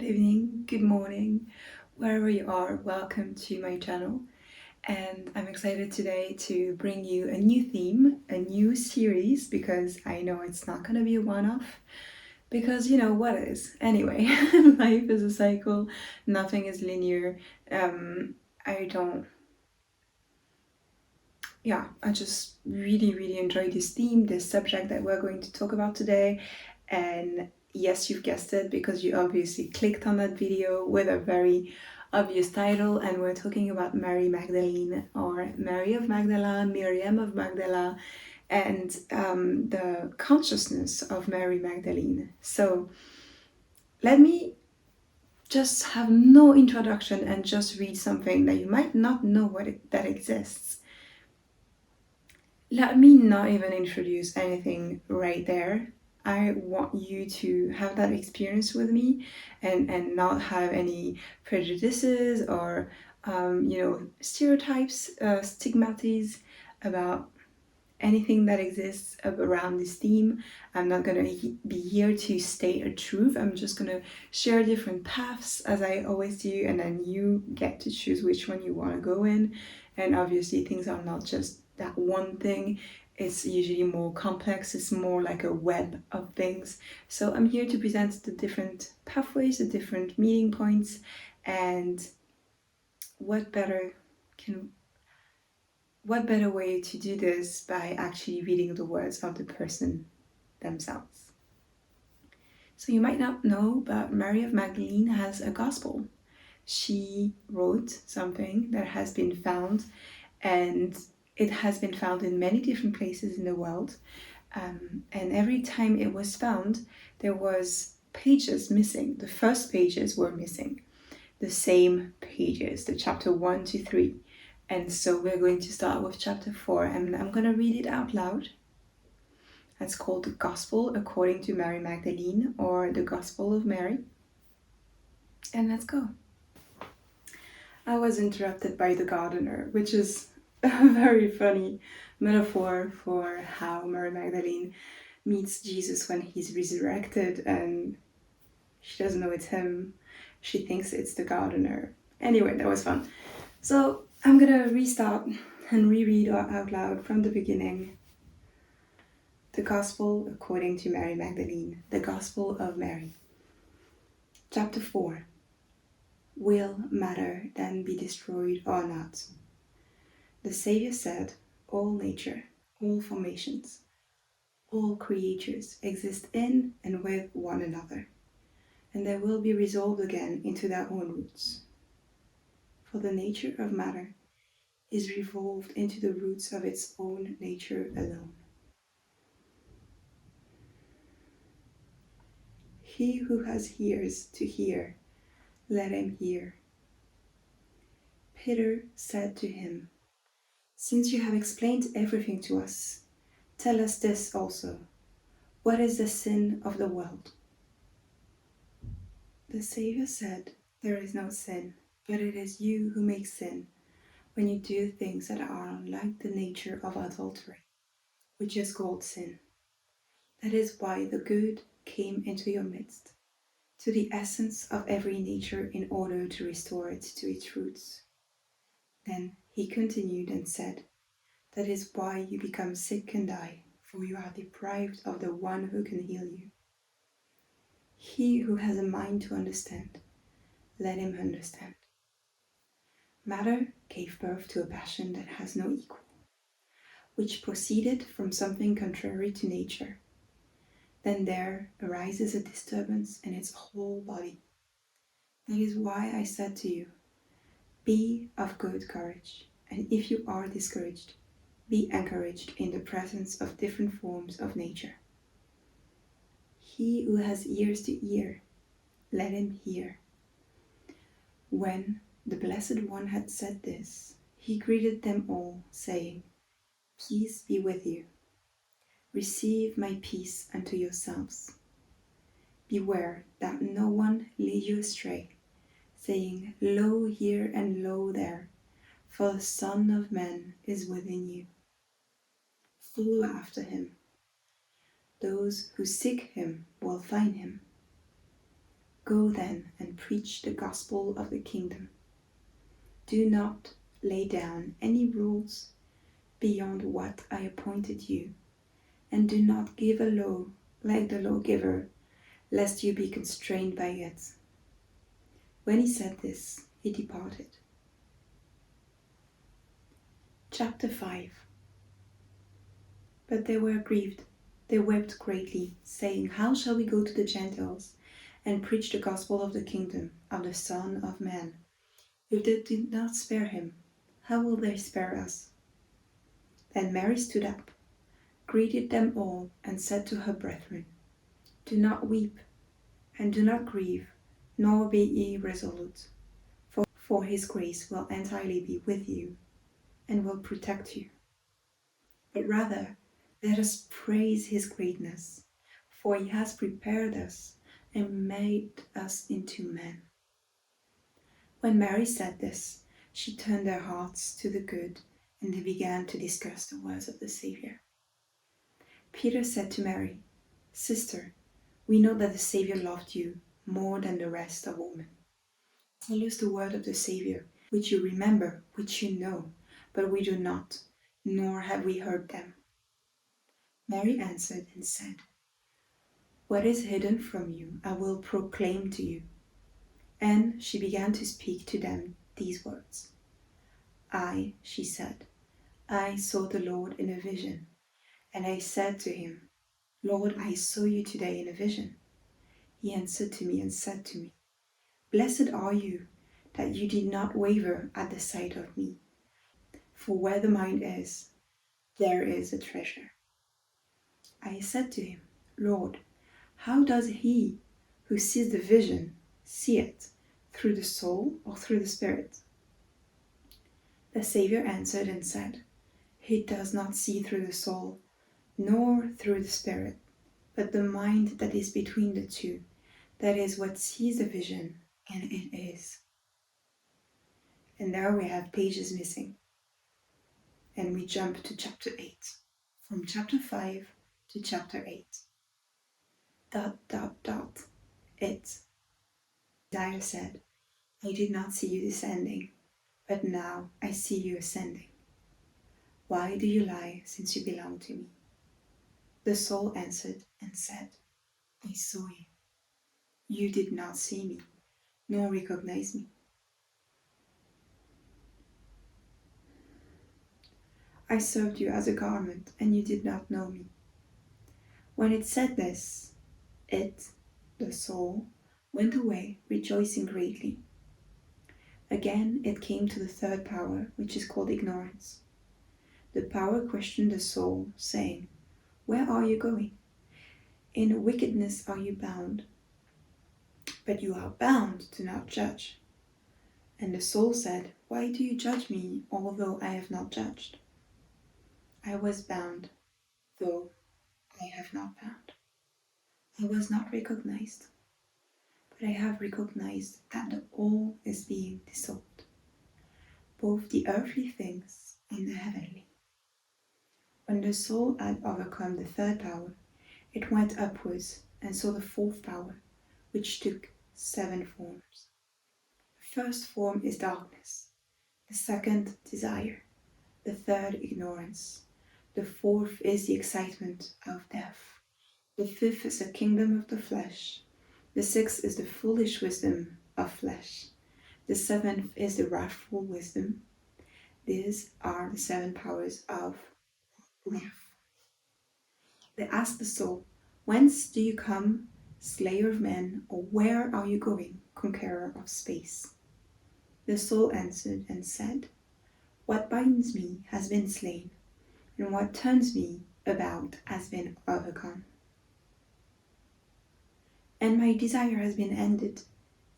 evening, good morning, wherever you are, welcome to my channel. And I'm excited today to bring you a new theme, a new series, because I know it's not going to be a one-off, because you know what is. Anyway, life is a cycle, nothing is linear. I don't, yeah, I just really enjoy this theme, this subject that we're going to talk about today. And yes, you've guessed it because you obviously clicked on that video with a very obvious title, and we're talking about Mary Magdalene, or Mary of Magdala, Miriam of Magdala, and the consciousness of Mary Magdalene. So let me just have no introduction and just read something that you might not know that exists. Let me not even introduce anything right there. I want you to have that experience with me and not have any prejudices or, stereotypes, stigmatas about anything that exists around this theme. I'm not going to be here to state a truth. I'm just going to share different paths as I always do, and then you get to choose which one you want to go in. And obviously, things are not just that one thing. It's usually more complex. It's more like a web of things. So I'm here to present the different pathways, the different meeting points, and what better can what better way to do this by actually reading the words of the person themselves? So you might not know, but Mary of Magdalene has a gospel. She wrote something that has been found, and it has been found in many different places in the world. And every time it was found, there was pages missing. The first pages were missing. The same pages, the chapter 1 to 3. And so we're going to start with chapter 4, and I'm going to read it out loud. It's called the Gospel according to Mary Magdalene, or the Gospel of Mary. And let's go. I was interrupted by the gardener, which is a very funny metaphor for how Mary Magdalene meets Jesus when he's resurrected, and she doesn't know it's him. She thinks it's the gardener. Anyway, that was fun. So I'm gonna restart and reread out loud from the beginning. The Gospel according to Mary Magdalene, the Gospel of Mary. Chapter 4. Will matter then be destroyed or not? The Savior said, all nature, all formations, all creatures exist in and with one another, and they will be resolved again into their own roots. For the nature of matter is revolved into the roots of its own nature alone. He who has ears to hear, let him hear. Peter said to him, since you have explained everything to us, tell us this also. What is the sin of the world? The Savior said, there is no sin, but it is you who make sin when you do things that are unlike the nature of adultery, which is called sin. That is why the good came into your midst, to the essence of every nature, in order to restore it to its roots. Then he continued and said, that is why you become sick and die, for you are deprived of the one who can heal you. He who has a mind to understand, let him understand. Matter gave birth to a passion that has no equal, which proceeded from something contrary to nature. Then there arises a disturbance in its whole body. That is why I said to you, be of good courage, and if you are discouraged, be encouraged in the presence of different forms of nature. He who has ears to hear, let him hear. When the Blessed One had said this, he greeted them all, saying, peace be with you. Receive my peace unto yourselves. Beware that no one lead you astray, saying, lo here and lo there, for the Son of Man is within you. Follow after him. Those who seek him will find him. Go then and preach the gospel of the kingdom. Do not lay down any rules beyond what I appointed you, and do not give a law like the lawgiver, lest you be constrained by it." When he said this, he departed. Chapter 5. But they were grieved. They wept greatly, saying, "How shall we go to the Gentiles and preach the gospel of the kingdom of the Son of Man? If they did not spare him, how will they spare us?" Then Mary stood up, greeted them all, and said to her brethren, "Do not weep, and do not grieve, nor be irresolute, for his grace will entirely be with you, and will protect you. But rather, let us praise his greatness, for he has prepared us and made us into men." When Mary said this, she turned their hearts to the good, and they began to discuss the words of the Savior. Peter said to Mary, "Sister, we know that the Savior loved you more than the rest of women. Tell us the word of the Savior, which you remember, which you know, but we do not, nor have we heard them." Mary answered and said, "What is hidden from you I will proclaim to you." And she began to speak to them these words. She said, "I saw the Lord in a vision, and I said to him, 'Lord, I saw you today in a vision.' He answered to me and said to me, 'Blessed are you that you did not waver at the sight of me. For where the mind is, there is a treasure.' I said to him, 'Lord, how does he who sees the vision see it? Through the soul or through the spirit?' The Savior answered and said, 'He does not see through the soul, nor through the spirit, but the mind that is between the two, that is what sees the vision, and it is.'" And there we have pages missing. And we jump to chapter 8. From chapter 5 to chapter 8. ... It. Isaiah said, "I did not see you descending, but now I see you ascending. Why do you lie, since you belong to me?" The soul answered and said, "I saw you. You did not see me, nor recognize me. I served you as a garment, and you did not know me." When it said this, it, the soul, went away, rejoicing greatly. Again it came to the third power, which is called ignorance. The power questioned the soul, saying, "Where are you going? In wickedness are you bound? But you are bound to not judge." And the soul said, "Why do you judge me, although I have not judged? I was bound, though I have not bound. I was not recognized, but I have recognized that the all is being dissolved, both the earthly things and the heavenly." When the soul had overcome the third power, it went upwards and saw the fourth power, which took 7 forms. The first form is darkness, the second desire, the third ignorance, the fourth is the excitement of death, the fifth is the kingdom of the flesh, the sixth is the foolish wisdom of flesh, the seventh is the wrathful wisdom. These are the 7 powers of wrath. They asked the soul, "Whence do you come, slayer of men, or where are you going, conqueror of space?" The soul answered and said, "What binds me has been slain, and what turns me about has been overcome. And my desire has been ended,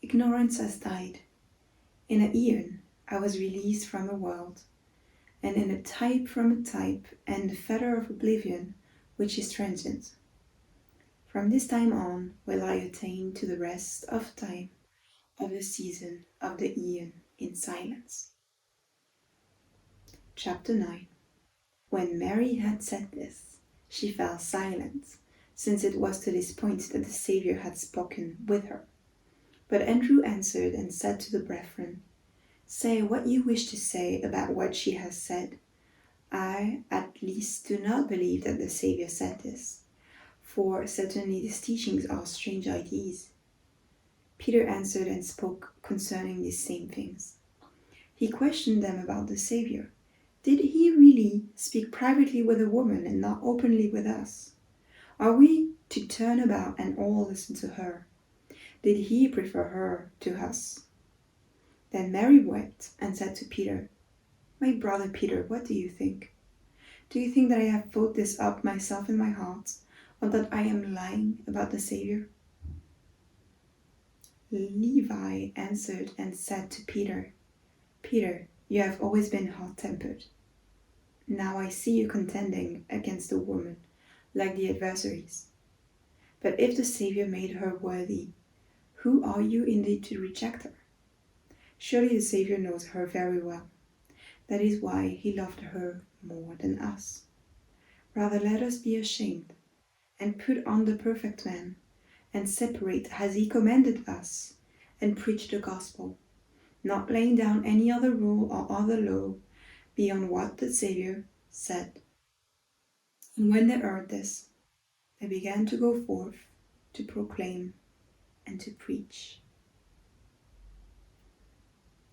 ignorance has died. In an eon I was released from a world, and in a type from a type, and the fetter of oblivion, which is transient. From this time on will I attain to the rest of time, of the season, of the eon, in silence." Chapter 9. When Mary had said this, she fell silent, since it was to this point that the Savior had spoken with her. But Andrew answered and said to the brethren, "Say what you wish to say about what she has said. I, at least, do not believe that the Saviour said this, for certainly these teachings are strange ideas." Peter answered and spoke concerning these same things. He questioned them about the Saviour. Did he really speak privately with a woman and not openly with us? Are we to turn about and all listen to her? Did he prefer her to us? Then Mary wept and said to Peter, "My brother Peter, what do you think? Do you think that I have thought this up myself in my heart, or that I am lying about the Saviour?" Levi answered and said to Peter, "Peter, you have always been hot-tempered. Now I see you contending against a woman, like the adversaries. But if the Saviour made her worthy, who are you indeed to reject her? Surely the Saviour knows her very well. That is why he loved her more than us. Rather let us be ashamed and put on the perfect man and separate as he commanded us and preach the gospel, not laying down any other rule or other law beyond what the Saviour said." And when they heard this, they began to go forth to proclaim and to preach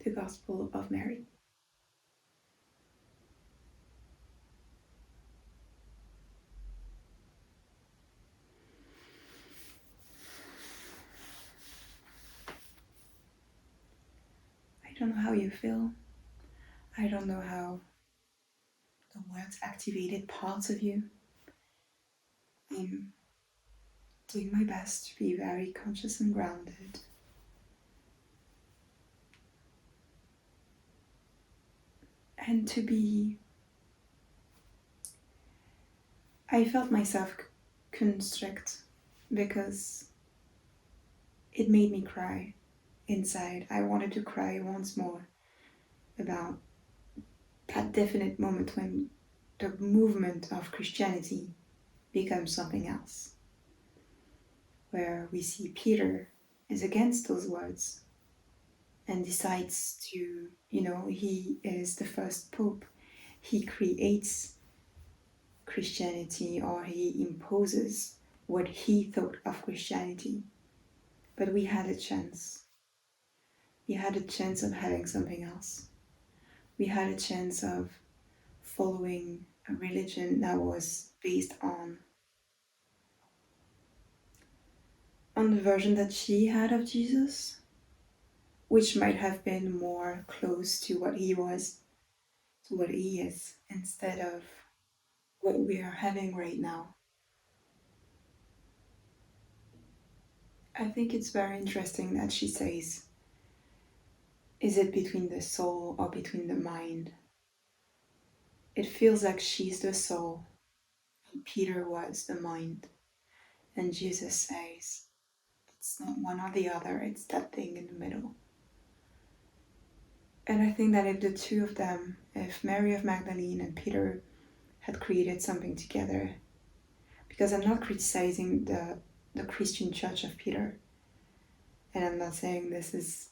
the gospel of Mary. I don't know how you feel. I don't know how the words activated parts of you. I'm doing my best to be very conscious and grounded. And to be... I felt myself constrict because it made me cry inside. I wanted to cry once more about that definite moment when the movement of Christianity becomes something else, where we see Peter is against those words and decides to, he is the first pope. He creates Christianity, or he imposes what he thought of Christianity. But we had a chance. We had a chance of having something else. We had a chance of following a religion that was based on the version that she had of Jesus, which might have been more close to what he was, to what he is, instead of what we are having right now. I think it's very interesting that she says, is it between the soul or between the mind? It feels like she's the soul and Peter was the mind. And Jesus says, it's not one or the other, it's that thing in the middle. And I think that if the two of them, if Mary of Magdalene and Peter had created something together, because I'm not criticizing the Christian church of Peter, and I'm not saying this is,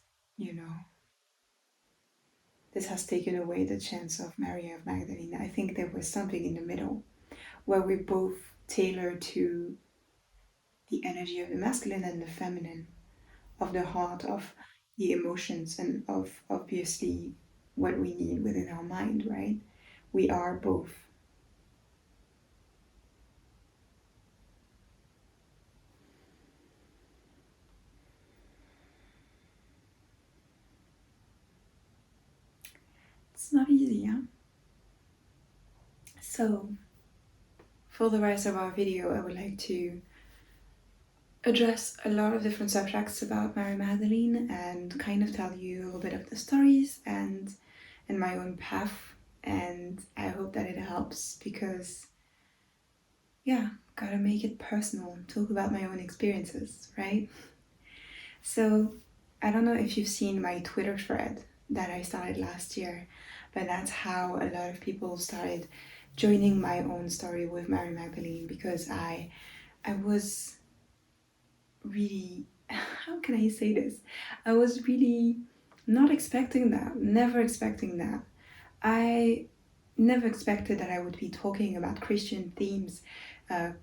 this has taken away the chance of Mary of Magdalene. I think there was something in the middle where we both tailor to the energy of the masculine and the feminine, of the heart, of the emotions, and of obviously what we need within our mind, right? We are both. It's not easy, huh? So, for the rest of our video, I would like to address a lot of different subjects about Mary Magdalene and kind of tell you a little bit of the stories and my own path. And I hope that it helps because, yeah, gotta make it personal, talk about my own experiences, right? So, I don't know if you've seen my Twitter thread that I started last year, but that's how a lot of people started joining my own story with Mary Magdalene, because I was really, how can I say this? I was really not expecting that, never expecting that. I never expected that I would be talking about Christian themes,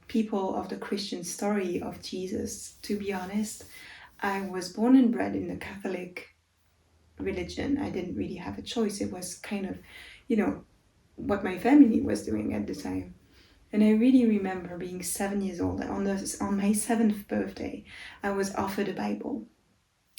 people of the Christian story of Jesus. To be honest, I was born and bred in the Catholic religion. I didn't really have a choice. It was kind of, you know, what my family was doing at the time. And I really remember being 7 years old. On my seventh birthday, I was offered a Bible.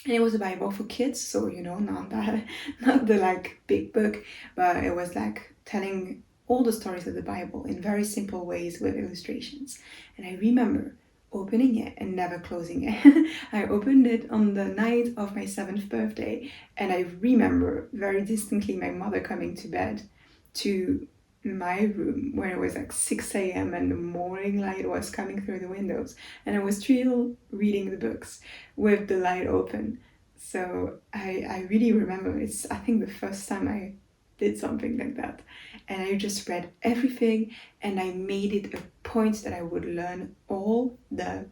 And it was a Bible for kids, so not that not the like big book, but it was like telling all the stories of the Bible in very simple ways with illustrations. And I remember opening it and never closing it. I opened it on the night of my seventh birthday, and I remember very distinctly my mother coming to bed to my room when it was like 6 a.m. and the morning light was coming through the windows, and I was still reading the books with the light open. So I really remember, it's I think the first time I did something like that. And I just read everything, and I made it a point that I would learn all the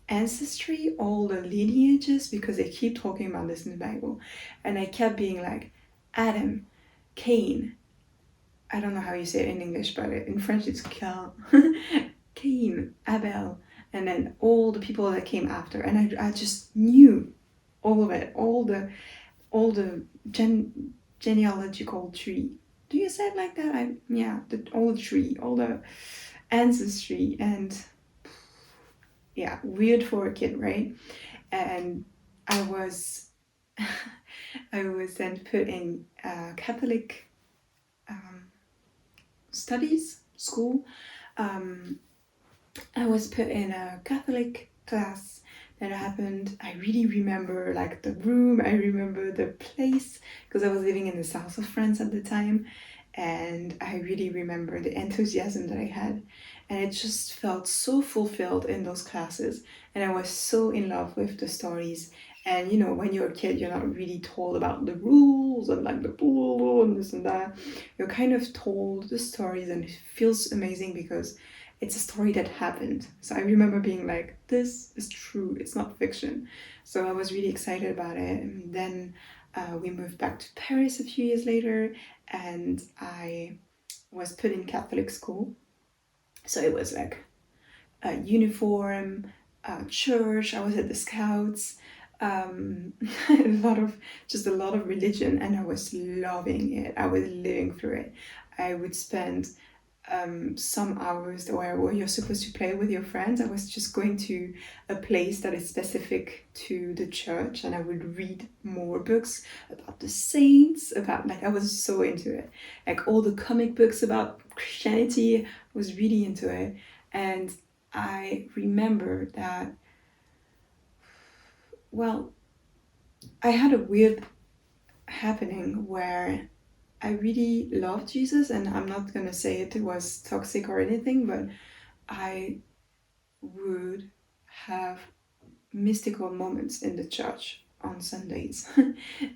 ancestry, all the lineages, because they keep talking about this in the Bible. And I kept being like, Adam, Cain, I don't know how you say it in English, but in French it's Cain, Cain, Abel, and then all the people that came after. And I just knew all of it, all the genealogical tree. Do you say it like that? Yeah, the all the tree, all the ancestry, and yeah, weird for a kid, right? And I was I was then put in Catholic studies school. Um, I was put in a Catholic class that happened. I really remember like the room, I remember the place because I was living in the south of France at the time, and I really remember the enthusiasm that I had. And it just felt so fulfilled in those classes, and I was so in love with the stories. And when you're a kid, you're not really told about the rules and like the blah and this and that. You're kind of told the stories, and it feels amazing because it's a story that happened. So I remember being like, this is true, it's not fiction. So I was really excited about it. And then we moved back to Paris a few years later, and I was put in Catholic school. So it was like a uniform, church, I was at the Scouts, a lot of religion, and I was loving it. I was living through it. I would spend some hours where you're supposed to play with your friends. I was just going to a place that is specific to the church, and I would read more books about the saints, about like I was so into it. Like all the comic books about Christianity, I was really into it. And I remember that, well, I had a weird happening where I really loved Jesus, and I'm not gonna say it was toxic or anything, but I would have mystical moments in the church on Sundays.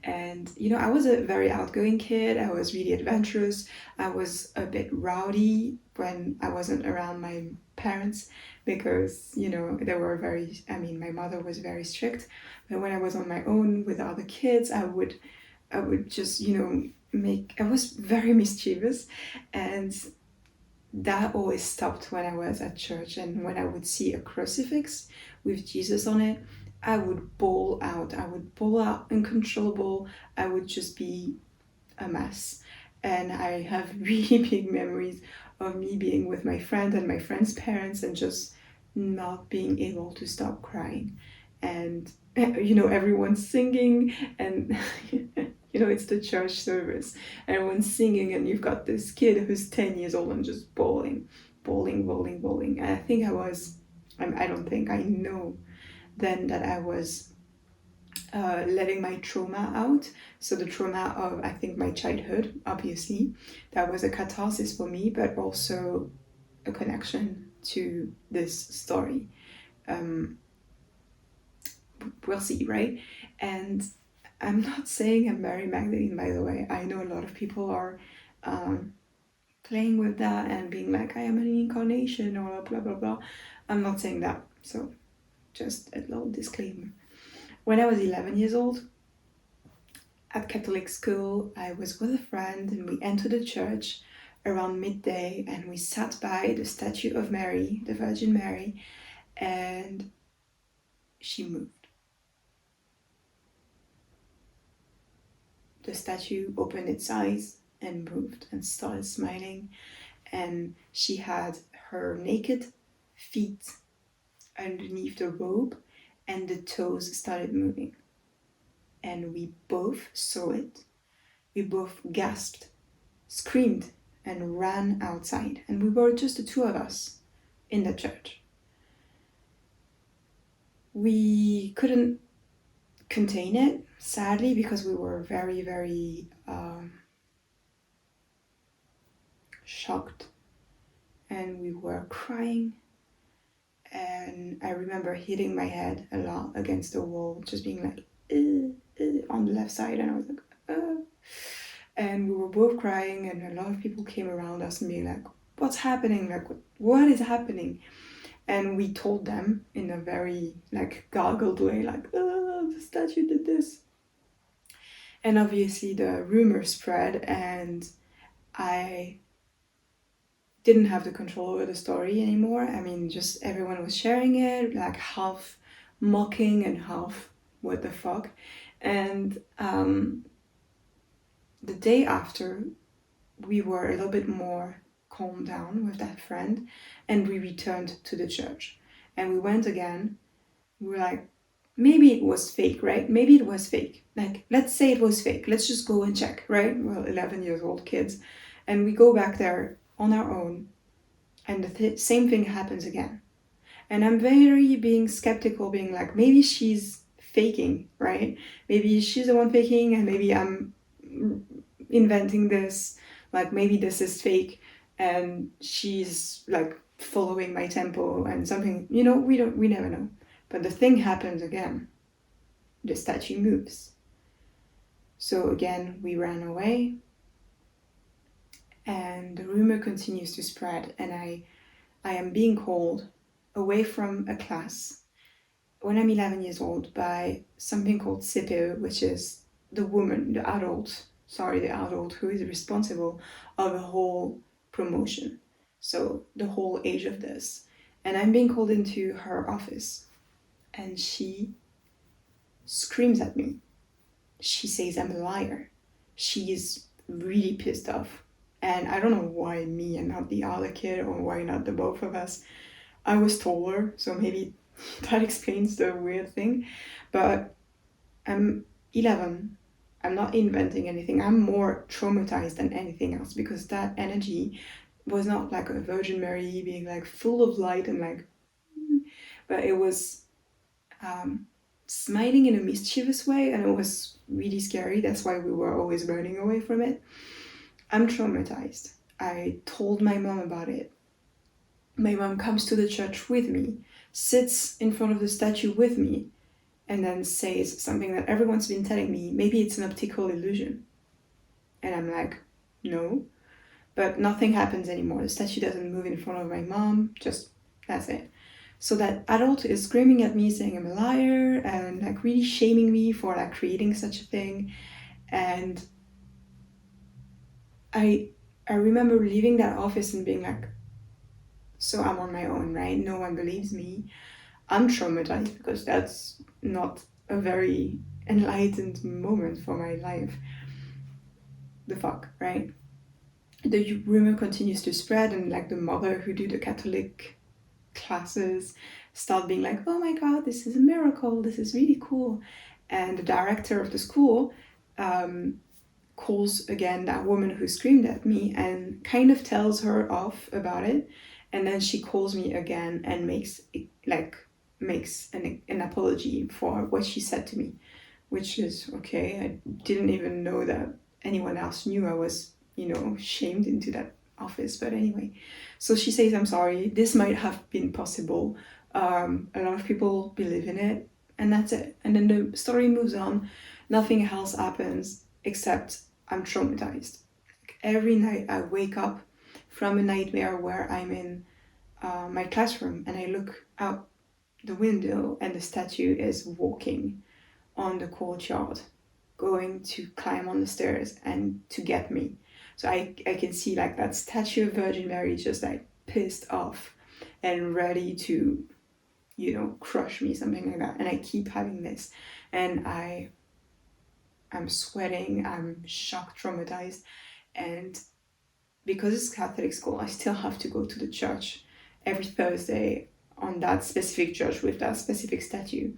And I was a very outgoing kid. I was really adventurous. I was a bit rowdy when I wasn't around my parents because they were very, I mean, my mother was very strict. But when I was on my own with other kids, I would just make I was very mischievous, and that always stopped when I was at church. And when I would see a crucifix with Jesus on it, I would bawl out. I would bawl out uncontrollable. I would just be a mess. And I have really big memories of me being with my friend and my friend's parents and just not being able to stop crying. And everyone's singing, and it's the church service. Everyone's singing, and you've got this kid who's 10 years old and just bawling, bawling, bawling, bawling. And I don't think, I know then that I was letting my trauma out. So the trauma of, I think, my childhood, obviously, that was a catharsis for me, but also a connection to this story. We'll see, right? And I'm not saying I'm Mary Magdalene, by the way. I know a lot of people are playing with that and being like, I am an incarnation or blah, blah, blah. I'm not saying that. So just a little disclaimer. When I was 11 years old, at Catholic school, I was with a friend and we entered the church around midday and we sat by the statue of Mary, the Virgin Mary, and she moved. The statue opened its eyes and moved and started smiling, and she had her naked feet underneath the robe and the toes started moving. And we both saw it. We both gasped, screamed, and ran outside. And we were just the two of us in the church. We couldn't contain it, sadly, because we were very, very shocked. And we were crying. And I remember hitting my head a lot against the wall, just being like, on the left side. And I was like, And we were both crying, and a lot of people came around us and being like, what's happening? Like, what is happening? And we told them in a very like gargled way, like, the statue did this. And obviously the rumor spread, and I didn't have the control over the story anymore. I mean, just everyone was sharing it, like half mocking and half what the fuck. And the day after, we were a little bit more calmed down with that friend, and we returned to the church. And we went again. We were like, maybe it was fake, right? Maybe it was fake. Like, let's say it was fake. Let's just go and check, right? Well, 11 years old kids. And we go back there on our own, and the same thing happens again. And I'm very being skeptical, being like, maybe she's faking, right? Maybe she's the one faking, and maybe I'm inventing this. Like, maybe this is fake, and she's like following my tempo and something, we never know. But the thing happens again. The statue moves. So again, we ran away, and the rumor continues to spread, and I am being called away from a class when I'm 11 years old by something called CPE, which is the adult who is responsible of the whole promotion. So the whole age of this. And I'm being called into her office, and she screams at me. She says I'm a liar. She is really pissed off. And I don't know why me and not the other kid, or why not the both of us. I was taller, so maybe that explains the weird thing. But I'm 11. I'm not inventing anything. I'm more traumatized than anything else, because that energy was not like a Virgin Mary being like full of light and like, but it was smiling in a mischievous way, and it was really scary. That's why we were always running away from it. I'm traumatized. I told my mom about it. My mom comes to the church with me, sits in front of the statue with me, and then says something that everyone's been telling me, maybe it's an optical illusion. And I'm like, no. But nothing happens anymore. The statue doesn't move in front of my mom, just that's it. So that adult is screaming at me, saying I'm a liar, and like really shaming me for like creating such a thing. And I remember leaving that office and being like, so I'm on my own, right? No one believes me. I'm traumatized, because that's not a very enlightened moment for my life. The fuck, right? The rumor continues to spread, and like the mother who do the Catholic classes start being like, oh my god, this is a miracle, this is really cool. And the director of the school calls again that woman who screamed at me and kind of tells her off about it. And then she calls me again and makes an apology for what she said to me, which is okay. I didn't even know that anyone else knew I was, shamed into that office. But anyway, so she says, I'm sorry, this might have been possible. A lot of people believe in it, and that's it. And then the story moves on. Nothing else happens except I'm traumatized. Like, every night I wake up from a nightmare where I'm in my classroom and I look out the window and the statue is walking on the courtyard, going to climb on the stairs and to get me. So I can see like that statue of Virgin Mary just like pissed off and ready to, crush me, something like that. And I keep having this. And I'm sweating, I'm shocked, traumatized. And because it's Catholic school, I still have to go to the church every Thursday on that specific church with that specific statue.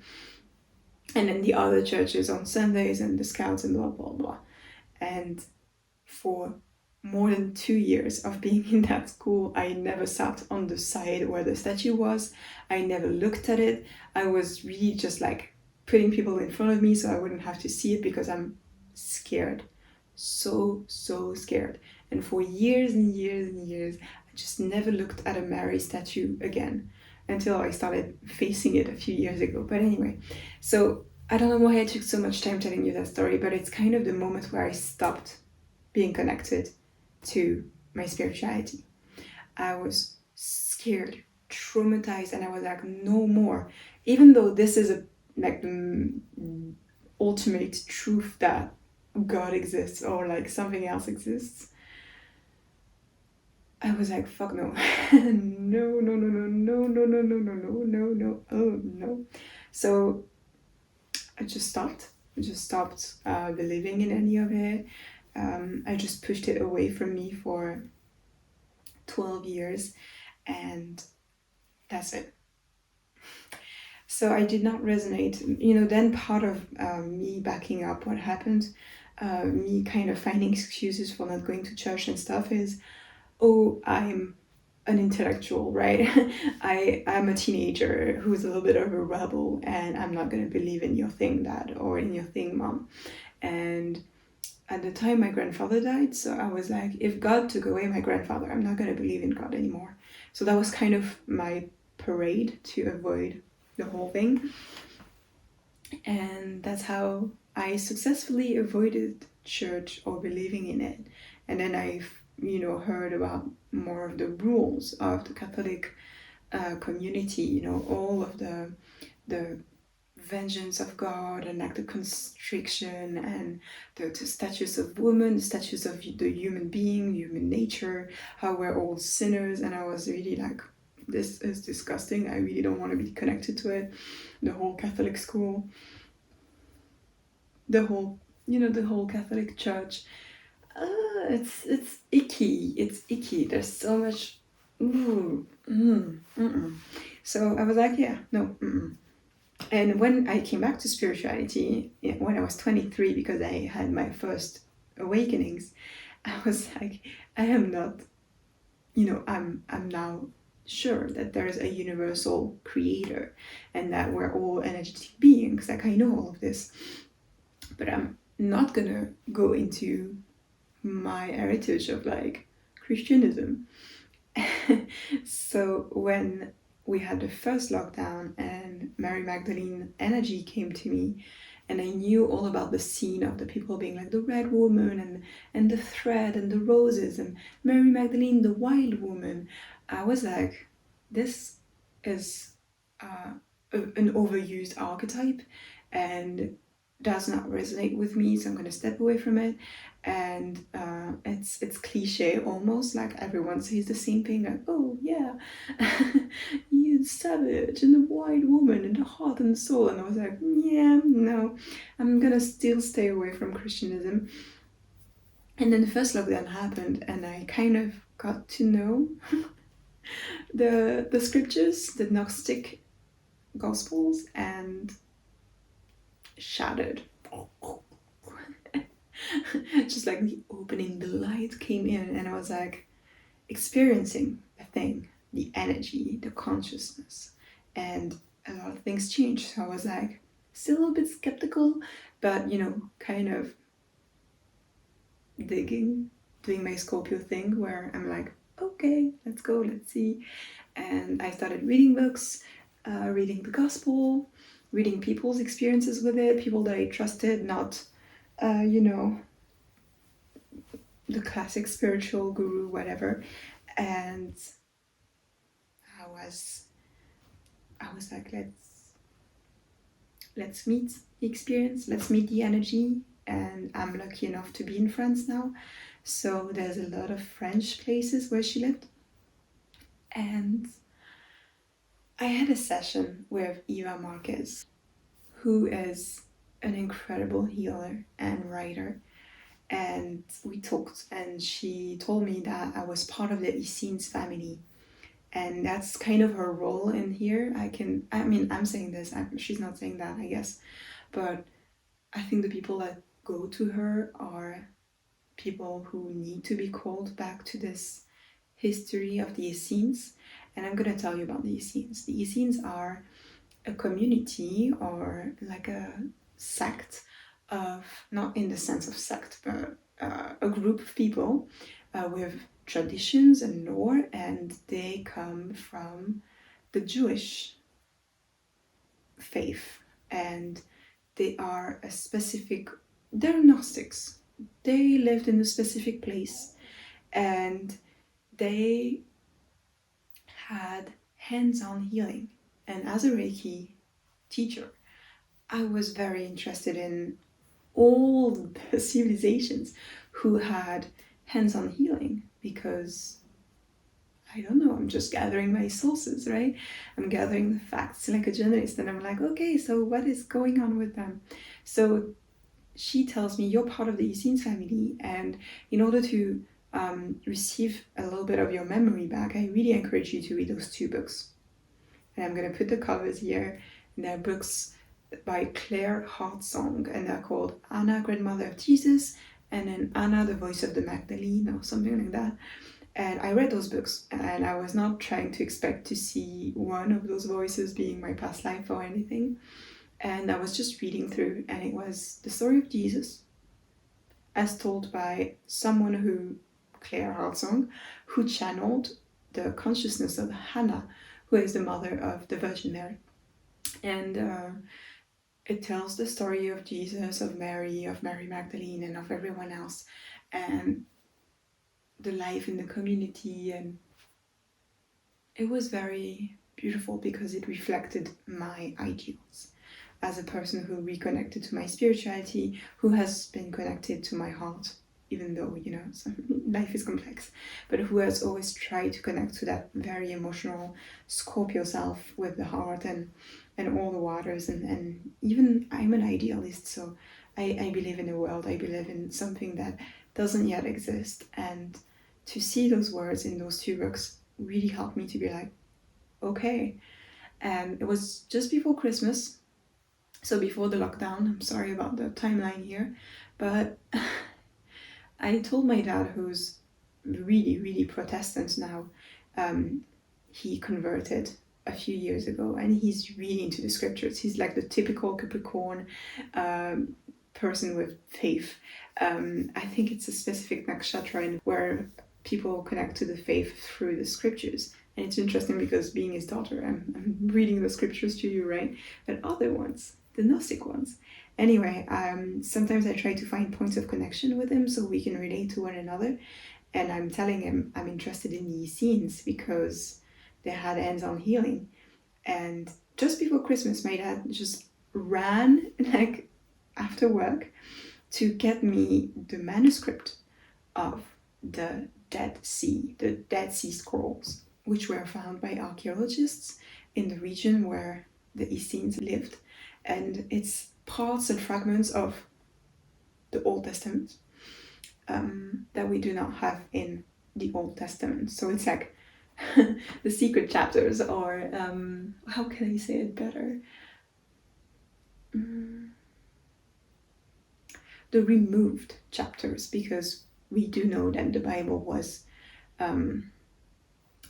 And then the other churches on Sundays and the scouts and blah, blah, blah. And for more than 2 years of being in that school, I never sat on the side where the statue was. I never looked at it. I was really just like putting people in front of me so I wouldn't have to see it because I'm scared. So scared. And for years and years and years, I just never looked at a Mary statue again until I started facing it a few years ago. But anyway, so I don't know why I took so much time telling you that story, but it's kind of the moment where I stopped being connected to my spirituality. I was scared, traumatized, and I was like, no more. Even though this is like the ultimate truth that God exists or like something else exists, I was like, fuck no. No. Oh no. So I just stopped. Believing in any of it. I just pushed it away from me for 12 years, and that's it. So I did not resonate. Then part of me backing up what happened, me kind of finding excuses for not going to church and stuff is, oh, I'm an intellectual, right? I'm a teenager who's a little bit of a rebel, and I'm not going to believe in your thing, dad, or in your thing, mom. And at the time my grandfather died, so I was like, if God took away my grandfather, I'm not going to believe in God anymore. So that was kind of my parade to avoid the whole thing. And that's how I successfully avoided church or believing in it. And then I've heard about more of the rules of the Catholic community, all of the vengeance of God and like the constriction and the statues of woman, the statues of the human being, human nature, how we're all sinners. And I was really like, this is disgusting. I really don't want to be connected to it. The whole Catholic school, the whole Catholic Church. It's icky. It's icky. There's so much. So I was like, yeah, no. And when I came back to spirituality, when I was 23, because I had my first awakenings, I was like, I am not, I'm now sure that there is a universal creator and that we're all energetic beings. Like, I know all of this, but I'm not gonna go into my heritage of like Christianism. So when we had the first lockdown and Mary Magdalene energy came to me, and I knew all about the scene of the people being like the red woman and the thread and the roses and Mary Magdalene, the wild woman, I was like, this is an overused archetype and does not resonate with me, so I'm going to step away from it. And it's cliche almost, like everyone says the same thing, like, oh yeah, you savage and the wild woman and the heart and soul. And I was like, yeah, no, I'm gonna still stay away from Christianism. And then the first lockdown happened and I kind of got to know the scriptures, the Gnostic Gospels, and shattered. Just like the opening, the light came in, and I was like experiencing the thing, the energy, the consciousness, and a lot of things changed. So I was like still a little bit skeptical, but kind of digging, doing my Scorpio thing where I'm like, okay, let's go, let's see. And I started reading books, reading the gospel, reading people's experiences with it, people that I trusted, not the classic spiritual guru, whatever. And I was like, let's meet the experience, let's meet the energy. And I'm lucky enough to be in France now. So there's a lot of French places where she lived. And I had a session with Eva Marquez, who is an incredible healer and writer. And we talked, and she told me that I was part of the Essenes family. And that's kind of her role in here. I'm saying this, she's not saying that, I guess. But I think the people that go to her are people who need to be called back to this history of the Essenes. And I'm going to tell you about the Essenes. The Essenes are a community or like a sect of, not in the sense of sect, but a group of people with traditions and lore, and they come from the Jewish faith, and they are they're Gnostics. They lived in a specific place, and they had hands-on healing. And as a Reiki teacher, I was very interested in all the civilizations who had hands-on healing, because I don't know, I'm just gathering my sources, right? I'm gathering the facts like a journalist, and I'm like, okay, so what is going on with them? So she tells me, you're part of the Essenes family, and in order to receive a little bit of your memory back, I really encourage you to read those 2 books. And I'm going to put the covers here. And they're books by Claire Hartsong, and they're called Anna, Grandmother of Jesus, and then Anna, the Voice of the Magdalene, or something like that. And I read those books, and I was not trying to expect to see one of those voices being my past life or anything. And I was just reading through, and it was the story of Jesus as told by someone who, Claire Hartsong, who channeled the consciousness of Hannah, who is the mother of the Virgin Mary. And it tells the story of Jesus, of Mary Magdalene, and of everyone else, and the life in the community. And it was very beautiful because it reflected my ideals as a person who reconnected to my spirituality, who has been connected to my heart, even though, life is complex, but who has always tried to connect to that very emotional Scorpio self with the heart and all the waters. And even I'm an idealist, so I believe in a world, I believe in something that doesn't yet exist. And to see those words in those 2 books really helped me to be like, okay. And it was just before Christmas, so before the lockdown. I'm sorry about the timeline here, but I told my dad, who's really, really Protestant now, he converted a few years ago, and he's really into the scriptures. He's like the typical Capricorn person with faith. I think it's a specific nakshatra where people connect to the faith through the scriptures. And it's interesting because being his daughter, I'm reading the scriptures to you, right? But other ones, the Gnostic ones. Anyway, sometimes I try to find points of connection with him so we can relate to one another. And I'm telling him I'm interested in the Essenes because they had hands-on healing. And just before Christmas, my dad just ran, like after work, to get me the manuscript of the Dead Sea Scrolls, which were found by archaeologists in the region where the Essenes lived. And it's parts and fragments of the Old Testament that we do not have in the Old Testament. So it's like the secret chapters, or how can I say it better? The removed chapters, because we do know that the Bible was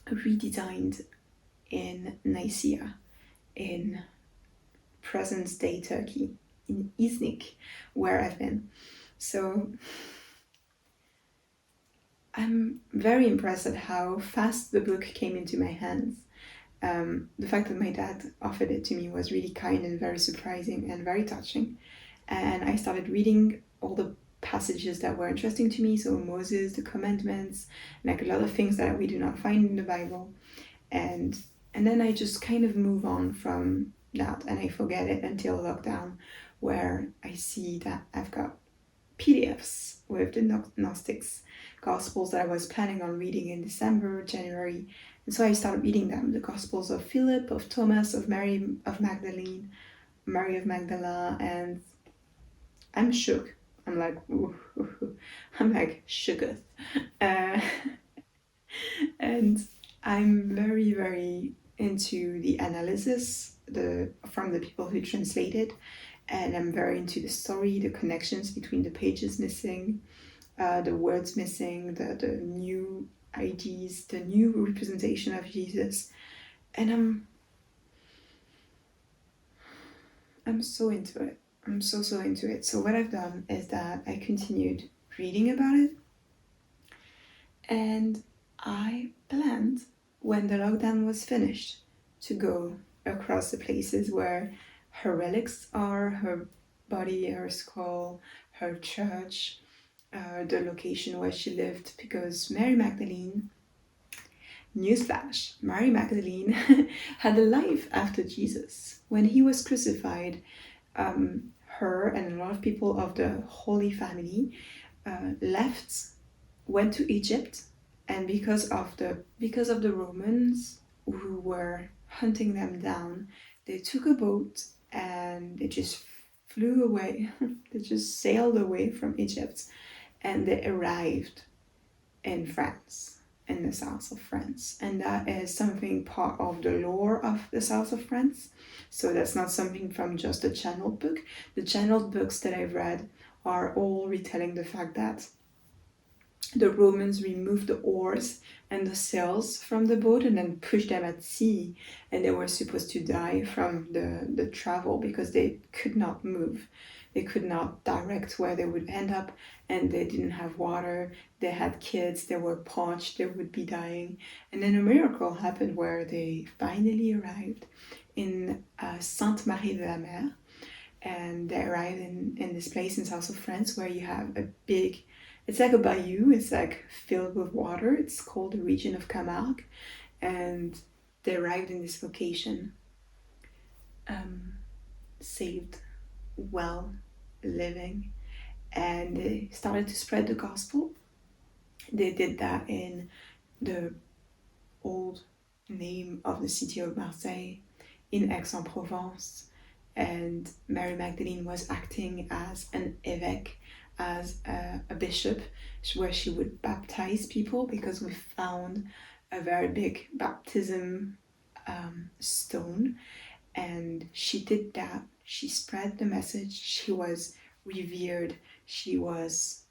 redesigned in Nicaea, in present-day Turkey, in Iznik, where I've been. So I'm very impressed at how fast the book came into my hands. The fact that my dad offered it to me was really kind and very surprising and very touching. And I started reading all the passages that were interesting to me, so Moses, the commandments, like a lot of things that we do not find in the Bible. And then I just kind of move on from that and I forget it until lockdown, where I see that I've got PDFs with the Gnostics Gospels that I was planning on reading in December, January. And so I started reading them, the Gospels of Philip, of Thomas, of Mary of Magdalene, Mary of Magdala, and I'm shook. I'm like, ooh, ooh, ooh. I'm like shooketh. Uh, and I'm very, very into the analysis from the people who translated, and I'm very into the story, the connections between the pages missing, the words missing, the new ideas, the new representation of Jesus, and I'm so into it. I'm so into it. So what I've done is that I continued reading about it, and I planned, when the lockdown was finished, to go across the places where her relics are, her body, her skull, her church, the location where she lived, because Mary Magdalene, newsflash, Mary Magdalene had a life after Jesus. When he was crucified, her and a lot of people of the Holy Family left, went to Egypt, and because of the Romans who were hunting them down, they took a boat and they just flew away. They just sailed away from Egypt, and they arrived in France, in the south of France. And that is something part of the lore of the south of France. So that's not something from just the channeled book. The channeled books that I've read are all retelling the fact that the Romans removed the oars and the sails from the boat and then pushed them at sea, and they were supposed to die from the travel because they could not move. They could not direct where they would end up, and they didn't have water. They had kids, they were parched, they would be dying. And then a miracle happened where they finally arrived in Sainte Marie de la Mer, and they arrived in this place in south of France where you have a big, it's like a bayou, it's like filled with water. It's called the region of Camargue, and they arrived in this location, saved, well, living, and they started to spread the gospel. They did that in the old name of the city of Marseille, in Aix-en-Provence, and Mary Magdalene was acting as an évêque, as a bishop, where she would baptize people, because we found a very big baptism stone, and she did that. She spread the message. She was revered. She was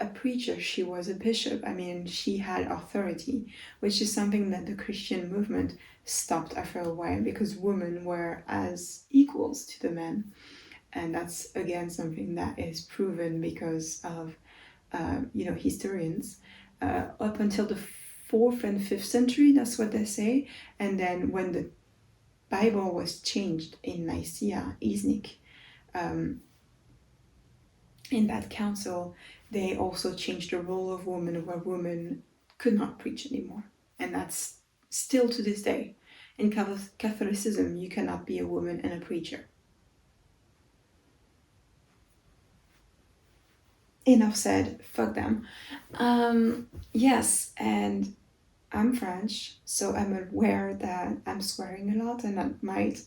a preacher, she was a bishop. I mean, she had authority, which is something that the Christian movement stopped after a while, because women were as equals to the men. And that's again something that is proven because of historians, up until the 4th and 5th century, that's what they say. And then when the Bible was changed in Nicaea, Iznik, in that council, they also changed the role of women, where women could not preach anymore. And that's still to this day. In Catholicism, you cannot be a woman and a preacher. Enough said, fuck them. Yes, and I'm French, so I'm aware that I'm swearing a lot, and that might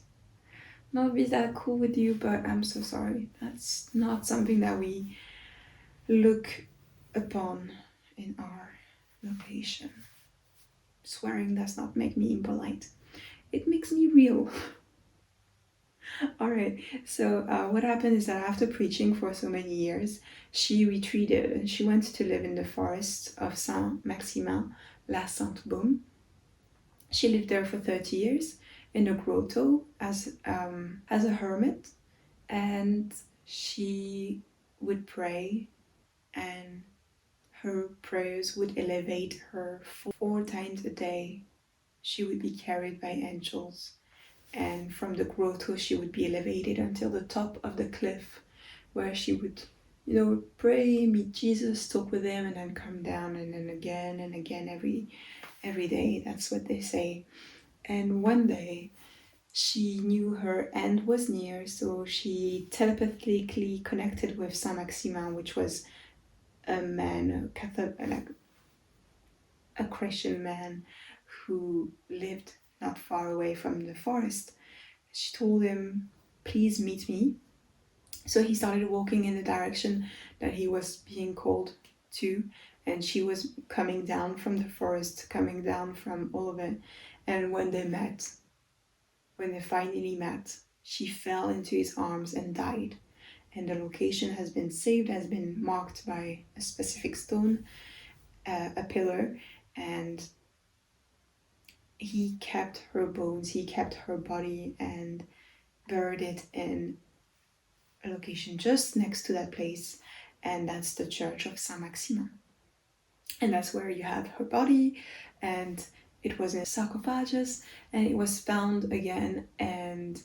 not be that cool with you, but I'm so sorry. That's not something that we look upon in our location. Swearing does not make me impolite. It makes me real. Alright, so what happened is that after preaching for so many years, she retreated and she went to live in the forest of Saint-Maximin, La Sainte-Baume. She lived there for 30 years in a grotto as a hermit, and she would pray, and her prayers would elevate her 4 times a day. She would be carried by angels, and from the grotto she would be elevated until the top of the cliff, where she would, pray, meet Jesus, talk with him, and then come down, and then again and again every day. That's what they say. And one day She knew her end was near, so she telepathically connected with Saint Maximin, which was a man, a Catholic, like a Christian man who lived not far away from the forest. She told him, "Please meet me." So he started walking in the direction that he was being called to, and she was coming down from the forest, coming down from all of it. And when they finally met, she fell into his arms and died. And the location has been saved, has been marked by a specific stone, a pillar, and he kept her bones, he kept her body, and buried it in a location just next to that place, and that's the Church of Saint Maximin. And that's where you have her body, and it was in a sarcophagus, and it was found again, and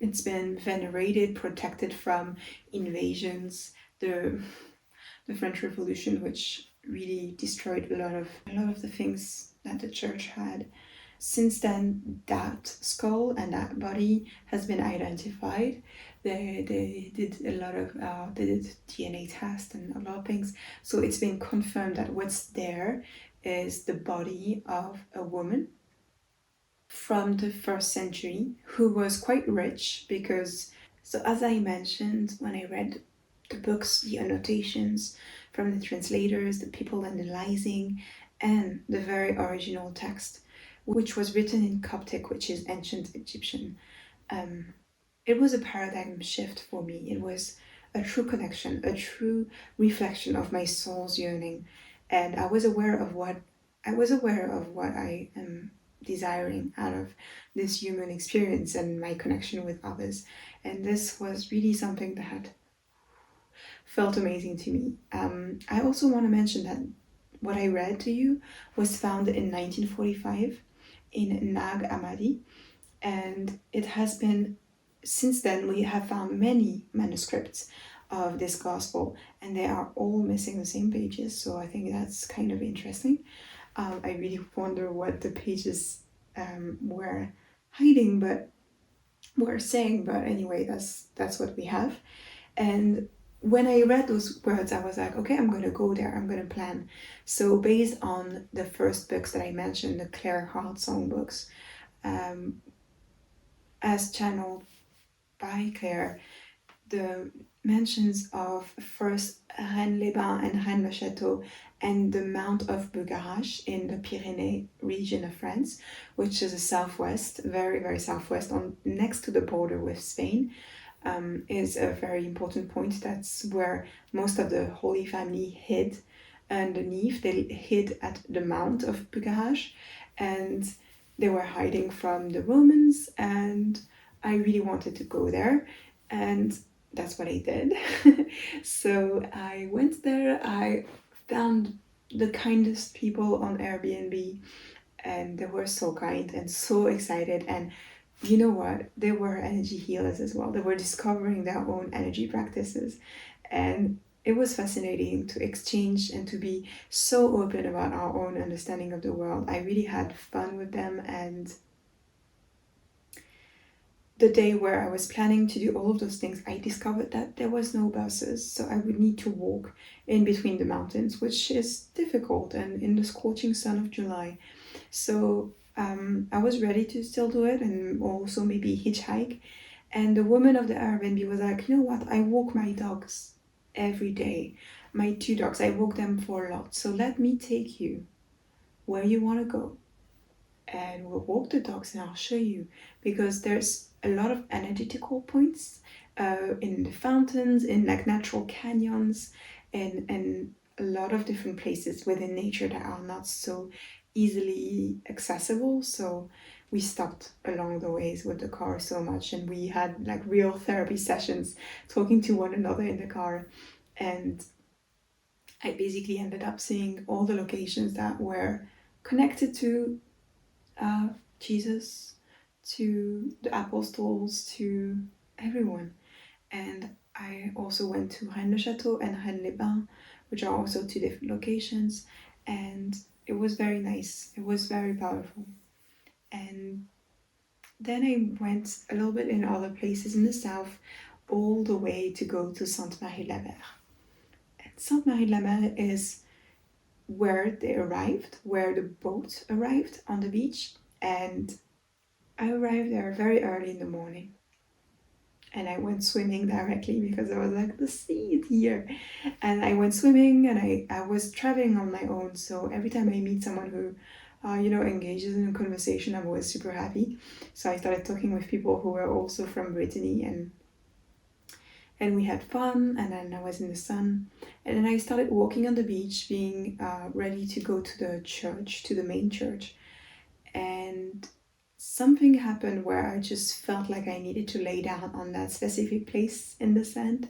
it's been venerated, protected from invasions. The French Revolution, which really destroyed a lot of the things that the church had. Since then, that skull and that body has been identified. They did a lot of they did DNA tests and a lot of things. So it's been confirmed that what's there is the body of a woman from the first century who was quite rich because, so as I mentioned when I read the books, the annotations from the translators, the people analyzing, and the very original text, which was written in Coptic, which is ancient Egyptian. Um, it was a paradigm shift for me. It was a true connection, a true reflection of my soul's yearning, and I was aware of what I am desiring out of this human experience and my connection with others. And this was really something that felt amazing to me. I also want to mention that what I read to you was found in 1945 in Nag Hammadi, and it has been since then we have found many manuscripts of this gospel, and they are all missing the same pages. So I think that's kind of interesting. I really wonder what the pages were hiding, but were saying. But anyway, that's what we have. And when I read those words, I was like, okay, I'm going to go there. I'm going to plan. So based on the first books that I mentioned, the Claire Hart song books, um, as channeled by Claire, the mentions of first Rennes-les-Bains and Rennes-le-Château and the Mount of Bugarache in the Pyrenees region of France, which is a southwest, very, very southwest, on next to the border with Spain, is a very important point. That's where most of the Holy Family hid underneath. They hid at the Mount of Bugarache, and they were hiding from the Romans, and I really wanted to go there, and that's what I did. So I went there, I found the kindest people on Airbnb, and they were so kind and so excited. And you know what? They were energy healers as well. They were discovering their own energy practices. And it was fascinating to exchange and to be so open about our own understanding of the world. I really had fun with them, and the day where I was planning to do all of those things, I discovered that there was no buses, so I would need to walk in between the mountains, which is difficult and in the scorching sun of July. So I was ready to still do it and also maybe hitchhike. And the woman of the Airbnb was like, you know what? I walk my dogs every day. My two dogs, I walk them for a lot. So let me take you where you want to go, and we'll walk the dogs and I'll show you, because there's a lot of energetical points in the fountains, in like natural canyons, and a lot of different places within nature that are not so easily accessible. So we stopped along the ways with the car so much, and we had like real therapy sessions talking to one another in the car. And I basically ended up seeing all the locations that were connected to uh, Jesus, to the apostles, to everyone. And I also went to Rennes-le-Château and Rennes-les-Bains, which are also two different locations. And it was very nice. It was very powerful. And Then I went a little bit in other places in the south, all the way to go to Sainte-Marie-de-la-Mer. And Sainte-Marie-de-la-Mer is where they arrived, where the boat arrived on the beach. And I arrived there very early in the morning. And I went swimming directly because I was like, the sea is here. And I went swimming, and I was traveling on my own. So every time I meet someone who, engages in a conversation, I'm always super happy. So I started talking with people who were also from Brittany, and we had fun. And then I was in the sun. And then I started walking on the beach, being ready to go to the church, to the main church. And something happened where I just felt like I needed to lay down on that specific place in the sand.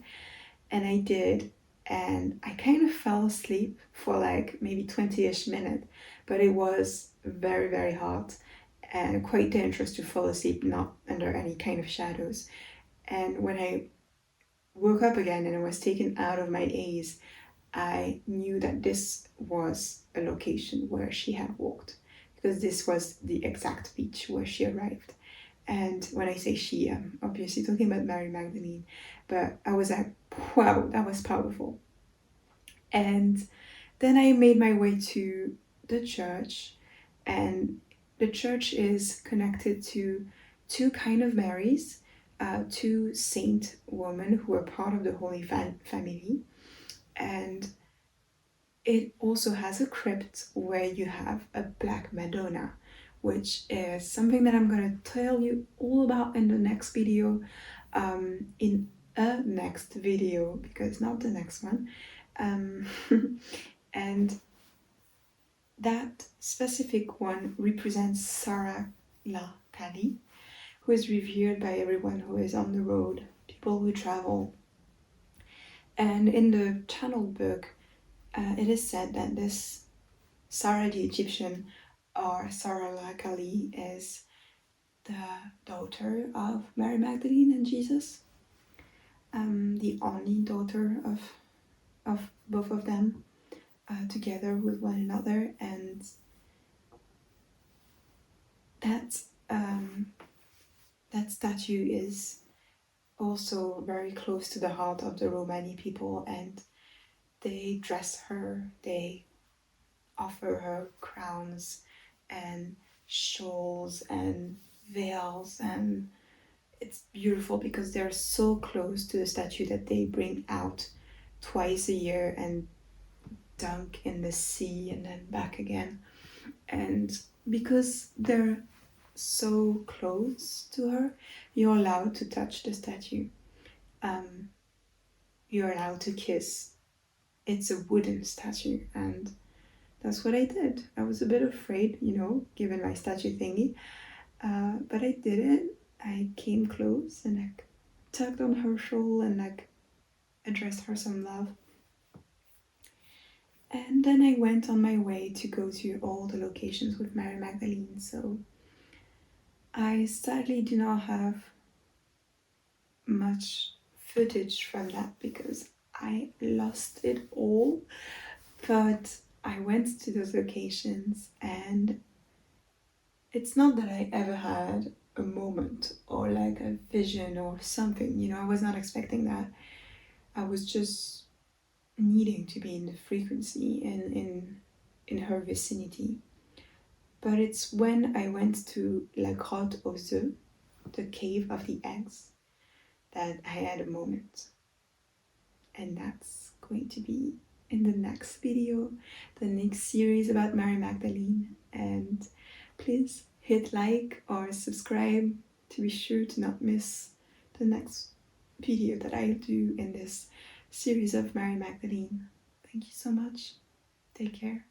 And I did. And I kind of fell asleep for like maybe 20-ish minutes. But it was very, very hot and quite dangerous to fall asleep not under any kind of shadows. And when I woke up again and I was taken out of my daze, I knew that this was a location where she had walked, because this was the exact beach where she arrived. And when I say she, I'm obviously talking about Mary Magdalene, but I was like, wow, that was powerful. And then I made my way to the church, and the church is connected to two kind of Marys, two saint women who are part of the Holy Family. And it also has a crypt where you have a Black Madonna, which is something that I'm going to tell you all about in the next video, in a next video, because not the next one. Um, and that specific one represents Sarah La Kali, who is revered by everyone who is on the road, people who travel. And in the channel book, it is said that this Sarah the Egyptian, or Sarah La Kali, is the daughter of Mary Magdalene and Jesus, the only daughter of both of them, together with one another. And that that statue is also very close to the heart of the Romani people, and they dress her, they offer her crowns and shawls and veils, and it's beautiful because they're so close to the statue that they bring out twice a year and dunk in the sea and then back again. And because they're so close to her, you're allowed to touch the statue. You're allowed to kiss. It's a wooden statue, and that's what I did. I was a bit afraid, given my statue thingy, but I did it. I came close and I tugged on her shawl and addressed her some love. And then I went on my way to go to all the locations with Mary Magdalene. So I sadly do not have much footage from that because I lost it all. But I went to those locations, and it's not that I ever had a moment or like a vision or something, I was not expecting that. I was just needing to be in the frequency and in her vicinity. But it's when I went to La Grotte aux œufs, the cave of the eggs, that I had a moment. And that's going to be in the next video, the next series about Mary Magdalene. And please hit like or subscribe to be sure to not miss the next video that I'll do in this series of Mary Magdalene. Thank you so much. Take care.